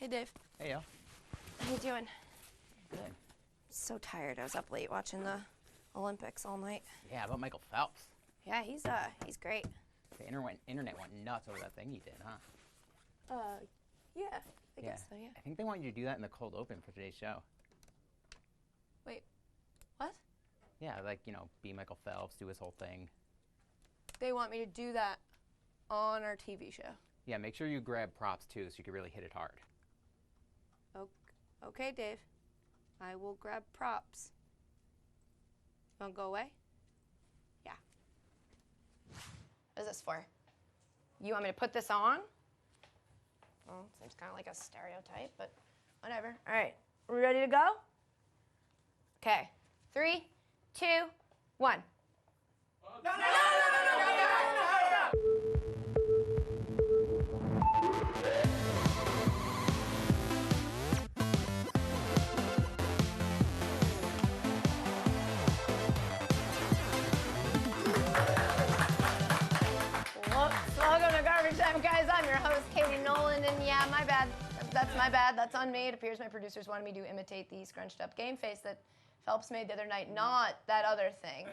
Dave. Hey, Al. How you doing? Good. So tired. I was up late watching the Olympics all night. Yeah, how about Michael Phelps? Yeah, he's great. The internet went nuts over that thing he did, huh? Yeah, I guess so, yeah. I think they want you to do that in the cold open for today's show. Wait, what? Yeah, like, you know, be Michael Phelps, do his whole thing. They want me to do that on our TV show. Yeah, make sure you grab props, too, so you can really hit it hard. Okay, Dave. I will grab props. You want to go away? Yeah. What is this for? You want me to put this on? Well, seems kind of like a stereotype, but whatever. All right, are we ready to go? Okay, 3, 2, 1. No! Welcome to Garbage Time, guys. I'm your host, Katie Nolan, and yeah, my bad. That's my bad. That's on me. It appears my producers wanted me to imitate the scrunched up game face that Phelps made the other night, not that other thing.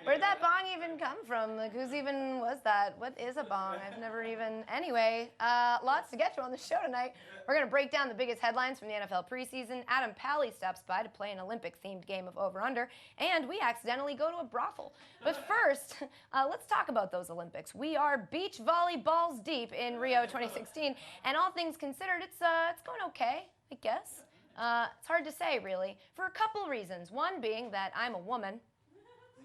Where'd that bong even come from? Like, whose even was that? What is a bong? I've never even... Anyway, lots to get to on the show tonight. We're going to break down the biggest headlines from the NFL preseason. Adam Pally stops by to play an Olympic-themed game of over-under, and we accidentally go to a brothel. But first, let's talk about those Olympics. We are beach volleyballs deep in Rio 2016, and all things considered, it's going okay, I guess. It's hard to say, really, for a couple reasons. One being that I'm a woman.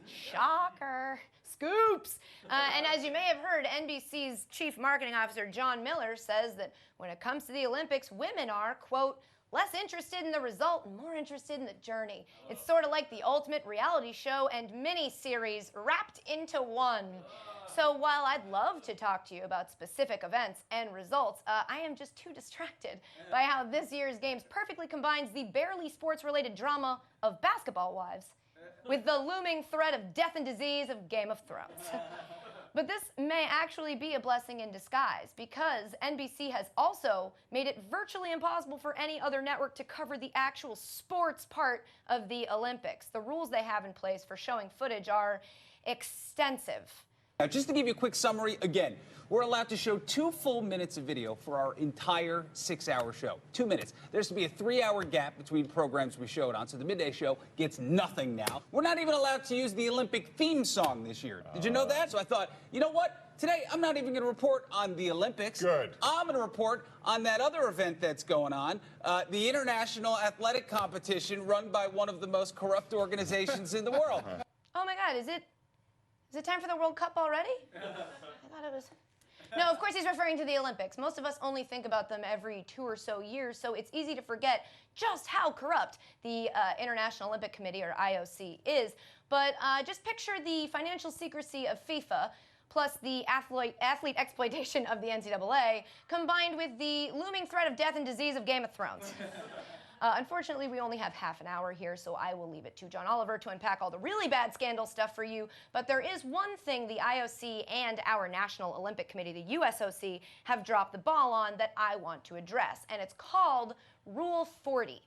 Shocker. Scoops. And as you may have heard, NBC's chief marketing officer, John Miller, says that when it comes to the Olympics, women are, quote, less interested in the result and more interested in the journey. It's sort of like the ultimate reality show and mini-series wrapped into one. So while I'd love to talk to you about specific events and results, I am just too distracted by how this year's games perfectly combines the barely sports-related drama of Basketball Wives with the looming threat of death and disease of Game of Thrones. But this may actually be a blessing in disguise because NBC has also made it virtually impossible for any other network to cover the actual sports part of the Olympics. The rules they have in place for showing footage are extensive. Now, just to give you a quick summary, again, we're allowed to show 2 full minutes of video for our entire 6-hour show. 2 minutes. There's to be a 3-hour gap between programs we showed on, so the midday show gets nothing now. We're not even allowed to use the Olympic theme song this year. Did you know that? So I thought, you know what? Today, I'm not even going to report on the Olympics. Good. I'm going to report on that other event that's going on, the international athletic competition run by one of the most corrupt organizations in the world. Oh my God, is it time for the World Cup already? I thought it was... No, of course he's referring to the Olympics. Most of us only think about them every 2 or so years, so it's easy to forget just how corrupt the International Olympic Committee, or IOC, is. But just picture the financial secrecy of FIFA, plus the athlete exploitation of the NCAA, combined with the looming threat of death and disease of Game of Thrones. Unfortunately, we only have half an hour here, so I will leave it to John Oliver to unpack all the really bad scandal stuff for you. But there is one thing the IOC and our National Olympic Committee, the USOC, have dropped the ball on that I want to address, and it's called Rule 40.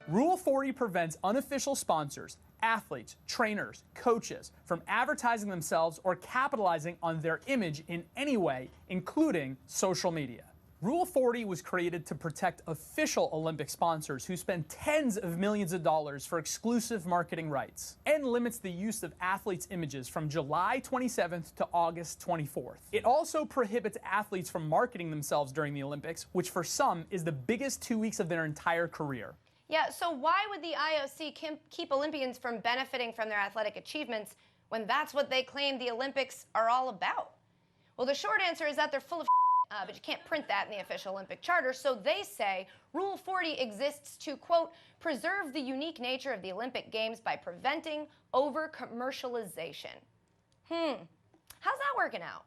Rule 40 prevents unofficial sponsors, athletes, trainers, coaches from advertising themselves or capitalizing on their image in any way, including social media. Rule 40 was created to protect official Olympic sponsors who spend tens of millions of dollars for exclusive marketing rights, and limits the use of athletes' images from July 27th to August 24th. It also prohibits athletes from marketing themselves during the Olympics, which for some is the biggest 2 weeks of their entire career. Yeah, so why would the IOC keep Olympians from benefiting from their athletic achievements when that's what they claim the Olympics are all about? Well, the short answer is that they're full of but you can't print that in the official Olympic charter, so they say Rule 40 exists to, quote, preserve the unique nature of the Olympic Games by preventing over-commercialization. How's that working out?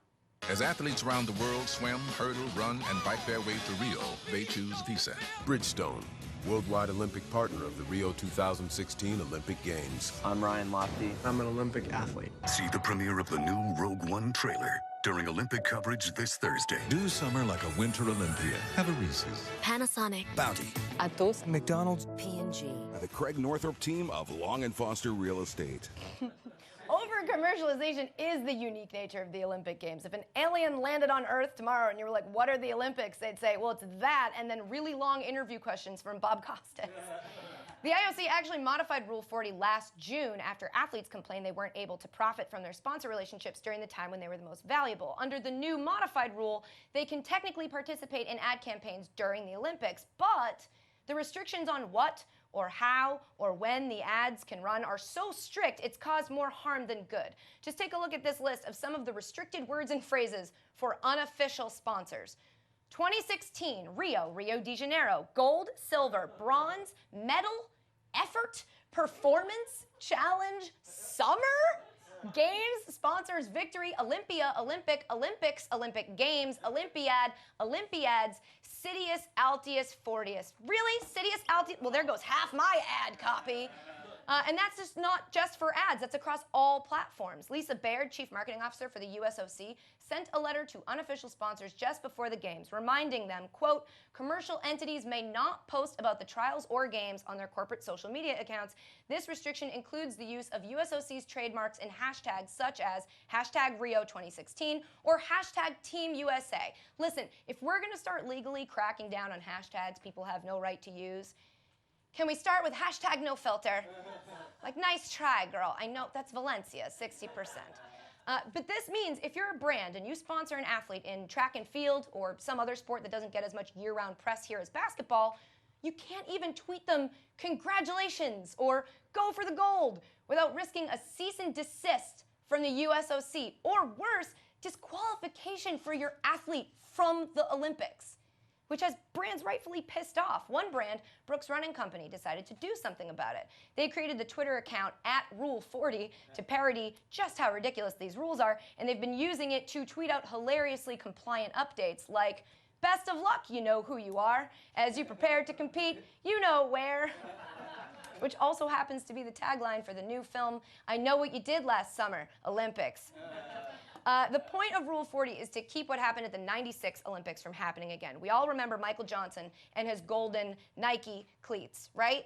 As athletes around the world swim, hurdle, run, and bike their way to Rio, they choose Visa. Bridgestone, worldwide Olympic partner of the Rio 2016 Olympic Games. I'm Ryan Lochte. I'm an Olympic athlete. See the premiere of the new Rogue One trailer, during Olympic coverage this Thursday. Do summer like a winter Olympian. Have a Reese's. Panasonic. Bounty. Atos. McDonald's. P&G. The Craig Northrop team of Long & Foster Real Estate. Over-commercialization is the unique nature of the Olympic Games. If an alien landed on Earth tomorrow and you were like, what are the Olympics? They'd say, well, it's that, and then really long interview questions from Bob Costas. The IOC actually modified Rule 40 last June after athletes complained they weren't able to profit from their sponsor relationships during the time when they were the most valuable. Under the new modified rule, they can technically participate in ad campaigns during the Olympics, but the restrictions on what or how or when the ads can run are so strict it's caused more harm than good. Just take a look at this list of some of the restricted words and phrases for unofficial sponsors. 2016, Rio de Janeiro, gold, silver, bronze, medal, effort, performance, challenge, summer? Games, sponsors, victory, Olympia, Olympic, Olympics, Olympic Games, Olympiad, Olympiads, Citius, Altius, Fortius. Really? Citius, Altius? Well, there goes half my ad copy. And that's just not just for ads. That's across all platforms. Lisa Baird, Chief Marketing Officer for the USOC, sent a letter to unofficial sponsors just before the games, reminding them, quote, commercial entities may not post about the trials or games on their corporate social media accounts. This restriction includes the use of USOC's trademarks and hashtags such as hashtag Rio 2016 or hashtag Team USA. Listen, if we're going to start legally cracking down on hashtags people have no right to use, can we start with hashtag no filter? Like, nice try, girl. I know that's Valencia, 60%. But this means if you're a brand and you sponsor an athlete in track and field or some other sport that doesn't get as much year-round press here as basketball, you can't even tweet them congratulations or go for the gold without risking a cease and desist from the USOC or worse, disqualification for your athlete from the Olympics, which has brands rightfully pissed off. One brand, Brooks Running Company, decided to do something about it. They created the Twitter account @Rule40 to parody just how ridiculous these rules are, and they've been using it to tweet out hilariously compliant updates like, best of luck, you know who you are. As you prepare to compete, you know where. Which also happens to be the tagline for the new film, I Know What You Did Last Summer, Olympics. The point of Rule 40 is to keep what happened at the '96 Olympics from happening again. We all remember Michael Johnson and his golden Nike cleats, right?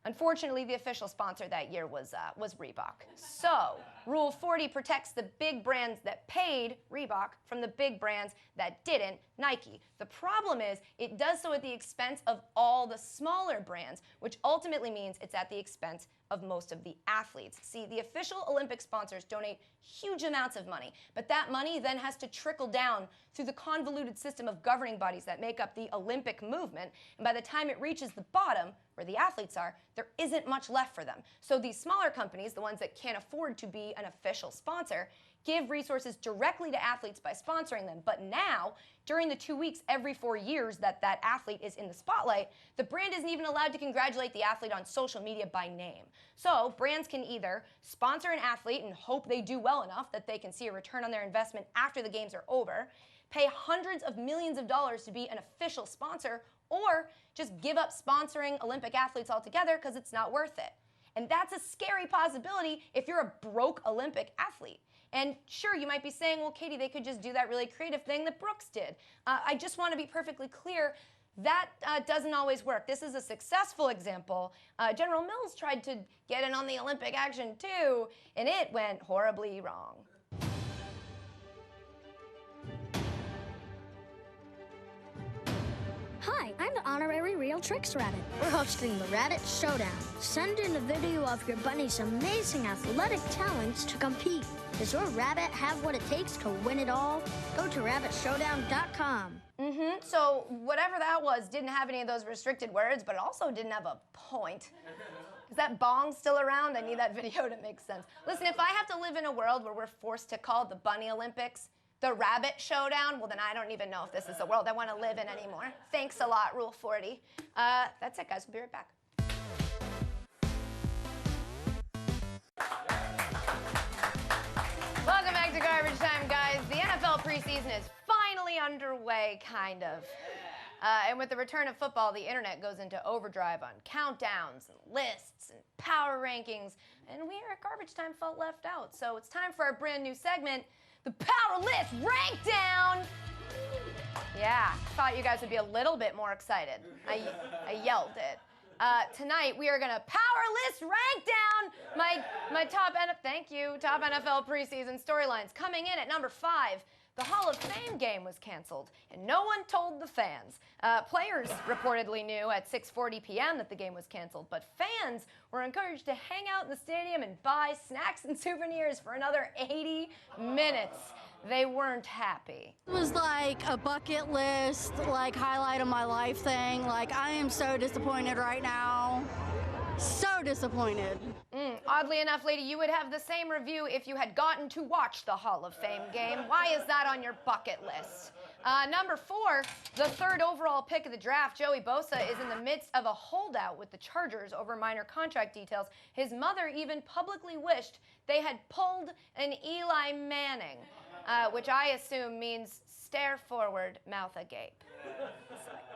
Unfortunately, the official sponsor that year was Reebok. So, Rule 40 protects the big brands that paid Reebok from the big brands that didn't, Nike. The problem is, it does so at the expense of all the smaller brands, which ultimately means it's at the expense of most of the athletes. See, the official Olympic sponsors donate huge amounts of money, but that money then has to trickle down through the convoluted system of governing bodies that make up the Olympic movement, and by the time it reaches the bottom, where the athletes are, there isn't much left for them. So these smaller companies, the ones that can't afford to be an official sponsor, give resources directly to athletes by sponsoring them. But now, during the 2 weeks every 4 years that that athlete is in the spotlight, the brand isn't even allowed to congratulate the athlete on social media by name. So brands can either sponsor an athlete and hope they do well enough that they can see a return on their investment after the games are over, pay hundreds of millions of dollars to be an official sponsor, or just give up sponsoring Olympic athletes altogether because it's not worth it. And that's a scary possibility if you're a broke Olympic athlete. And sure, you might be saying, well, Katie, they could just do that really creative thing that Brooks did. I just want to be perfectly clear, that doesn't always work. This is a successful example. General Mills tried to get in on the Olympic action too, and it went horribly wrong. Hi, I'm the Honorary Real Tricks Rabbit. We're hosting the Rabbit Showdown. Send in a video of your bunny's amazing athletic talents to compete. Does your rabbit have what it takes to win it all? Go to rabbitshowdown.com. So whatever that was didn't have any of those restricted words, but it also didn't have a point. Is that bong still around? I need that video to make sense. Listen, if I have to live in a world where we're forced to call the Bunny Olympics the Rabbit Showdown, well, then I don't even know if this is the world I want to live in anymore. Thanks a lot, Rule 40. That's it, guys. We'll be right back. Welcome back to Garbage Time, guys. The NFL preseason is finally underway, kind of. And with the return of football, the internet goes into overdrive on countdowns and lists and power rankings, and we here at Garbage Time felt left out. So it's time for our brand new segment, the Power List Rank Down. Yeah, thought you guys would be a little bit more excited. I yelled it. Tonight we are gonna Power List Rank Down my top NFL preseason storylines. Coming in at number 5. The Hall of Fame game was canceled, and no one told the fans. Players reportedly knew at 6:40 p.m. that the game was canceled, but fans were encouraged to hang out in the stadium and buy snacks and souvenirs for another 80 minutes. They weren't happy. It was like a bucket list, like highlight of my life thing. Like, I am so disappointed right now. So disappointed. Oddly enough, lady, you would have the same review if you had gotten to watch the Hall of Fame game. Why is that on your bucket list? Number 4, the 3rd overall pick of the draft, Joey Bosa, is in the midst of a holdout with the Chargers over minor contract details. His mother even publicly wished they had pulled an Eli Manning, which I assume means stare forward, mouth agape.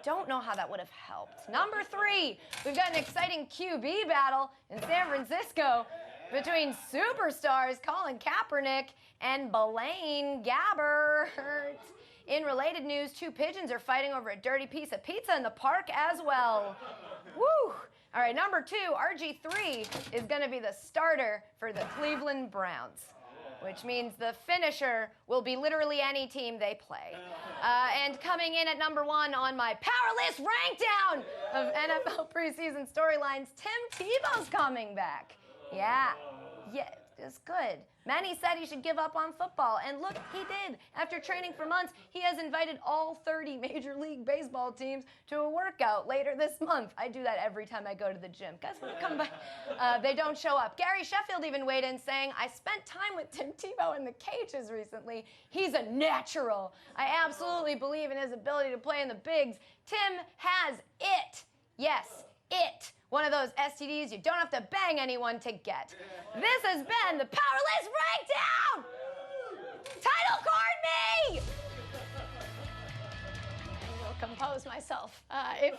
Don't know how that would have helped. Number 3, we've got an exciting QB battle in San Francisco between superstars Colin Kaepernick and Blaine Gabbert. In related news, 2 pigeons are fighting over a dirty piece of pizza in the park as well. Woo! All right, number 2, RG3 is going to be the starter for the Cleveland Browns, which means the finisher will be literally any team they play. And coming in at number 1 on my Power List Rank Down of NFL preseason storylines, Tim Tebow's coming back. Yeah, it's good. Many said he should give up on football, and look, he did. After training for months, he has invited all 30 Major League Baseball teams to a workout later this month. I do that every time I go to the gym. Guys want to come by? They don't show up. Gary Sheffield even weighed in saying, I spent time with Tim Tebow in the cages recently. He's a natural. I absolutely believe in his ability to play in the bigs. Tim has it. Yes, it. One of those STDs you don't have to bang anyone to get. This has been the Power List Rank Down! Title card me! I will compose myself. If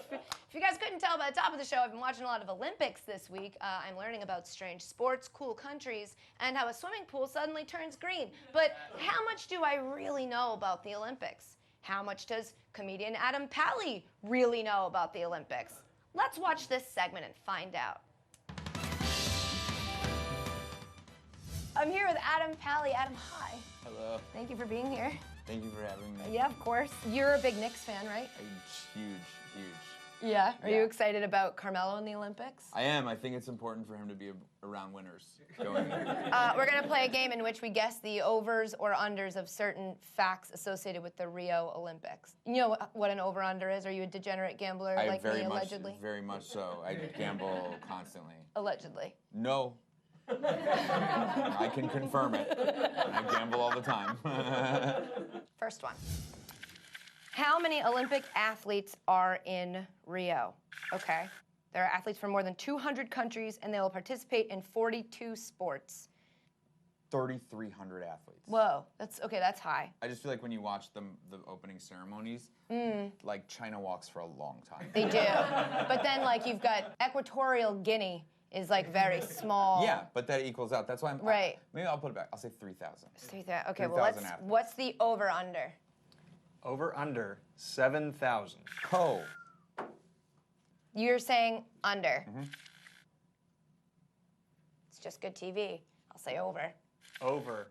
you guys couldn't tell by the top of the show, I've been watching a lot of Olympics this week. I'm learning about strange sports, cool countries, and how a swimming pool suddenly turns green. But how much do I really know about the Olympics? How much does comedian Adam Pally really know about the Olympics? Let's watch this segment and find out. I'm here with Adam Pally. Adam, hi. Hello. Thank you for being here. Thank you for having me. Yeah, of course. You're a big Knicks fan, right? Huge. Yeah. Are you excited about Carmelo in the Olympics? I am. I think it's important for him to be around winners. Going We're going to play a game in which we guess the overs or unders of certain facts associated with the Rio Olympics. You know what an over-under is? Are you a degenerate gambler like me, allegedly? Very much so. I gamble constantly. Allegedly. No. I can confirm it. I gamble all the time. First one. How many Olympic athletes are in Rio? Okay. There are athletes from more than 200 countries, and they will participate in 42 sports. 3,300 athletes. Whoa, that's high. I just feel like when you watch the opening ceremonies, like China walks for a long time. They do. But then, like, you've got Equatorial Guinea is, like, very small. Yeah, but that equals out. That's why I'm... Right. Maybe I'll put it back. I'll say 3,000. 3,000. Okay, well, what's the over-under? Over-under, 7,000. Oh. You're saying under. It's just good TV. I'll say over. Over,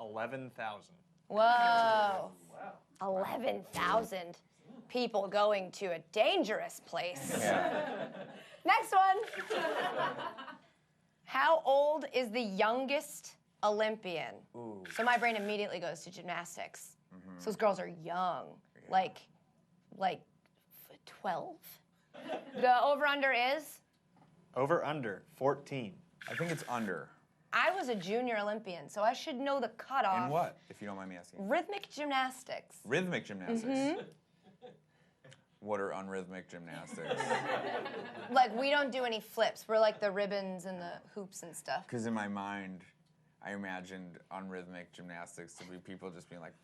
11,000. Whoa. Wow. 11,000 people going to a dangerous place. Yeah. Next one. How old is the youngest Olympian? Ooh. So my brain immediately goes to gymnastics. So those girls are young, like 12. The over-under is? Over-under, 14. I think it's under. I was a junior Olympian, so I should know the cutoff. In what, if you don't mind me asking? Rhythmic gymnastics. Rhythmic gymnastics? What are unrhythmic gymnastics? Like, we don't do any flips. We're like the ribbons and the hoops and stuff. Because in my mind, I imagined unrhythmic gymnastics to be people just being like...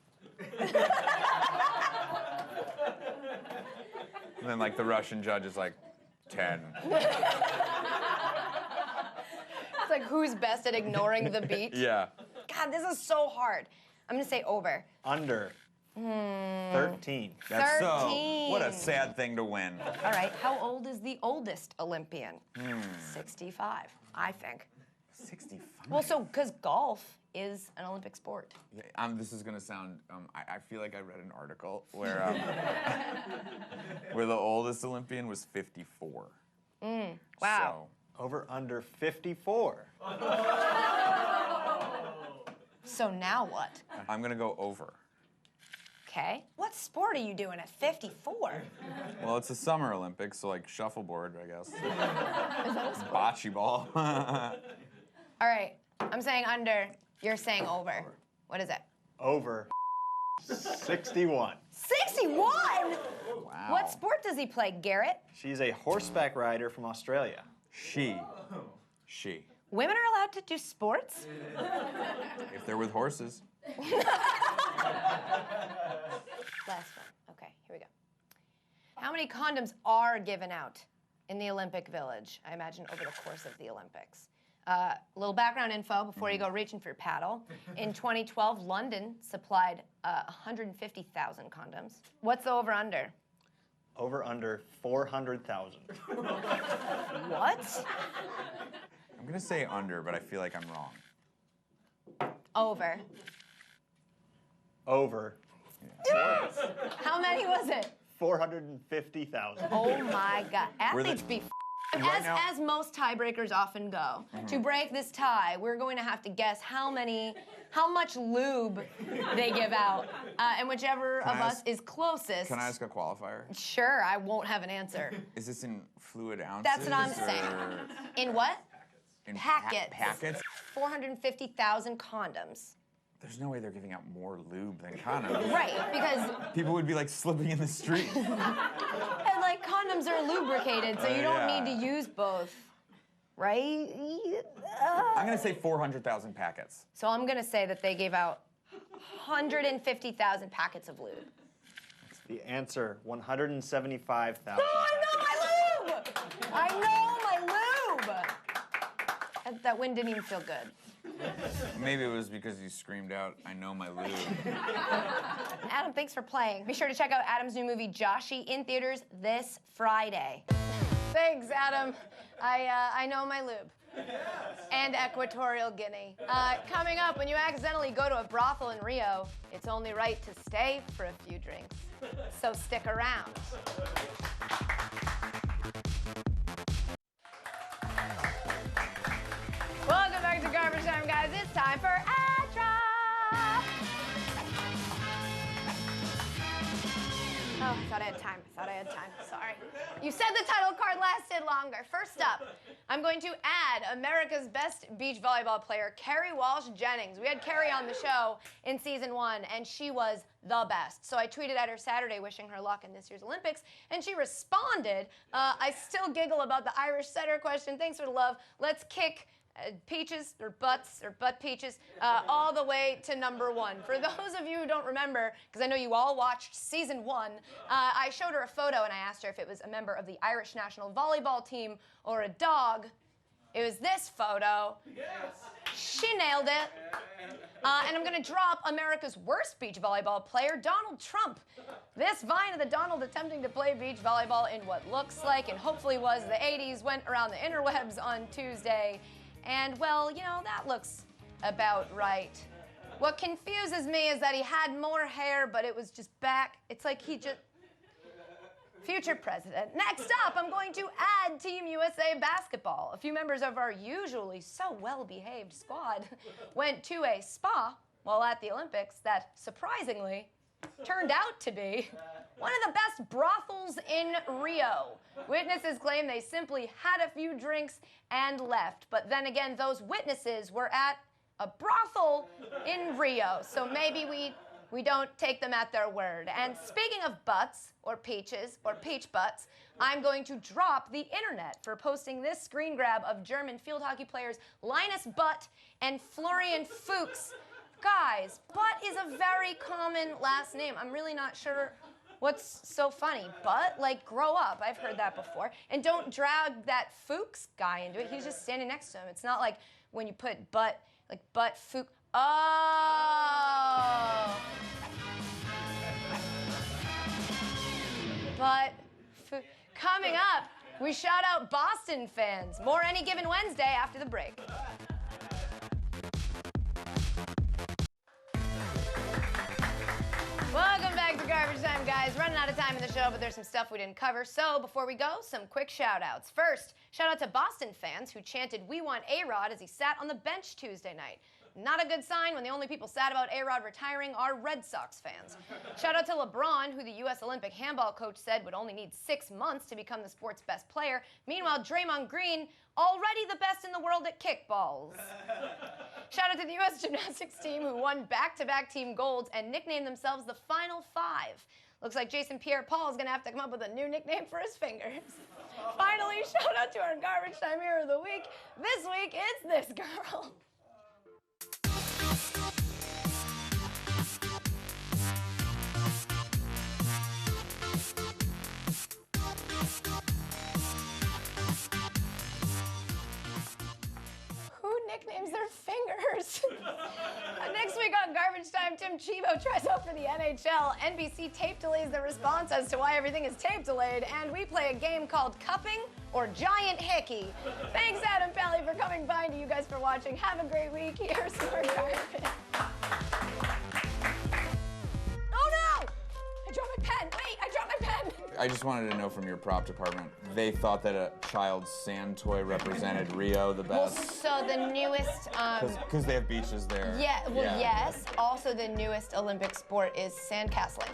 And then, like, the Russian judge is like, 10. It's like, who's best at ignoring the beat? Yeah. God, this is so hard. I'm gonna say over. Under. 13. That's 13. what a sad thing to win. All right, how old is the oldest Olympian? 65, I think. 65. Well, so, because golf is an Olympic sport. This is gonna sound. I feel like I read an article where where the oldest Olympian was 54. Wow. Over under 54. So now what? I'm gonna go over. Okay. What sport are you doing at 54? Well, it's the Summer Olympics, so like shuffleboard, I guess. Is that a sport? Bocce ball. All right, I'm saying under. You're saying over. What is it? Over. 61. 61? Wow. What sport does he play, Garrett? She's a horseback rider from Australia. She. Women are allowed to do sports? If they're with horses. Last one. Okay, here we go. How many condoms are given out in the Olympic Village, I imagine, over the course of the Olympics? A little background info before you go reaching for your paddle. In 2012, London supplied 150,000 condoms. What's the over-under? Over under 400,000. What? I'm gonna say under, but I feel like I'm wrong. Over. Over. How many was it? 450,000. Oh my God. Athletes be Right now- as most tiebreakers often go. To break this tie, we're going to have to guess how much lube they give out. And whichever of us is closest. Can I ask a qualifier? Sure, I won't have an answer. Is this in fluid ounces? That's what I'm or saying. In what? In Packets. Packets? 450,000 condoms. There's no way they're giving out more lube than condoms. Right, because People would be like slipping in the street. and like condoms are lubricated, so you don't Yeah. need to use both. Right? I'm gonna say 400,000 packets. So I'm gonna say that they gave out 150,000 packets of lube. The answer, 175,000. Oh, I know my lube! I know my lube! That win didn't even feel good. Maybe it was because you screamed out, "I know my lube." Adam, thanks for playing. Be sure to check out Adam's new movie, Joshy, in theaters this Friday. Thanks, Adam. I know my lube. And Equatorial Guinea. Coming up, when you accidentally go to a brothel in Rio, it's only right to stay for a few drinks. So stick around. Welcome back to Garbage Time, guys. It's time for Ad Drop. Oh, I thought I had time. Sorry. You said the title card lasted longer. First up, I'm going to add America's best beach volleyball player, Carrie Walsh Jennings. We had Carrie on the show in season 1, and she was the best. So I tweeted at her Saturday wishing her luck in this year's Olympics, and she responded. I still giggle about the Irish setter question. Thanks for the love. Let's kick peaches or butts or butt peaches all the way to number 1. For those of you who don't remember, because I know you all watched season 1, I showed her a photo and I asked her if it was a member of the Irish national volleyball team or a dog. It was this photo. Yes. She nailed it. And I'm going to drop America's worst beach volleyball player, Donald Trump. This vine of the Donald attempting to play beach volleyball in what looks like and hopefully was the 80s went around the interwebs on Tuesday. And, well, you know, that looks about right. What confuses me is that he had more hair, but it was just back. It's like he just... Future president. Next up, I'm going to add Team USA basketball. A few members of our usually so well-behaved squad went to a spa while at the Olympics that, surprisingly, turned out to be one of the best brothels in Rio. Witnesses claim they simply had a few drinks and left. But then again, those witnesses were at a brothel in Rio. So maybe we don't take them at their word. And speaking of butts, or peaches, or peach butts, I'm going to drop the internet for posting this screen grab of German field hockey players Linus Butt and Florian Fuchs. Guys, Butt is a very common last name. I'm really not sure what's so funny. Butt? Like, grow up. I've heard that before. And don't drag that Fuchs guy into it. He's just standing next to him. It's not like when you put Butt, like Butt Fuchs. Oh. But coming up, we shout out Boston fans. More Any Given Wednesday after the break. Welcome back to Garbage Time, guys. Running out of time in the show, but there's some stuff we didn't cover. So before we go, some quick shout-outs. First, shout out to Boston fans who chanted, "We want A-Rod" as he sat on the bench Tuesday night. Not a good sign when the only people sad about A-Rod retiring are Red Sox fans. Shout out to LeBron, who the U.S. Olympic handball coach said would only need 6 months to become the sport's best player. Meanwhile, Draymond Green, already the best in the world at kickballs. Shout out to the U.S. gymnastics team, who won back-to-back team golds and nicknamed themselves the Final Five. Looks like Jason Pierre-Paul is going to have to come up with a new nickname for his fingers. Finally, shout out to our Garbage Time Hero of the Week. This week, it's this girl. Who nicknames their fingers? Next week on Garbage Time, Tim Tebow tries out for the NHL. NBC tape delays the response as to why everything is tape delayed, and we play a game called Cupping or Giant Hickey. Thanks, Adam Pally, for coming by, and to you guys for watching. Have a great week. Here's more garbage. Oh no! I dropped my pen. Wait, I dropped my pen. I just wanted to know from your prop department, they thought that a child's sand toy represented Rio the Well, best? so the newest, Because they have beaches there. yeah, well, yes. Also, the newest Olympic sport is sandcastling.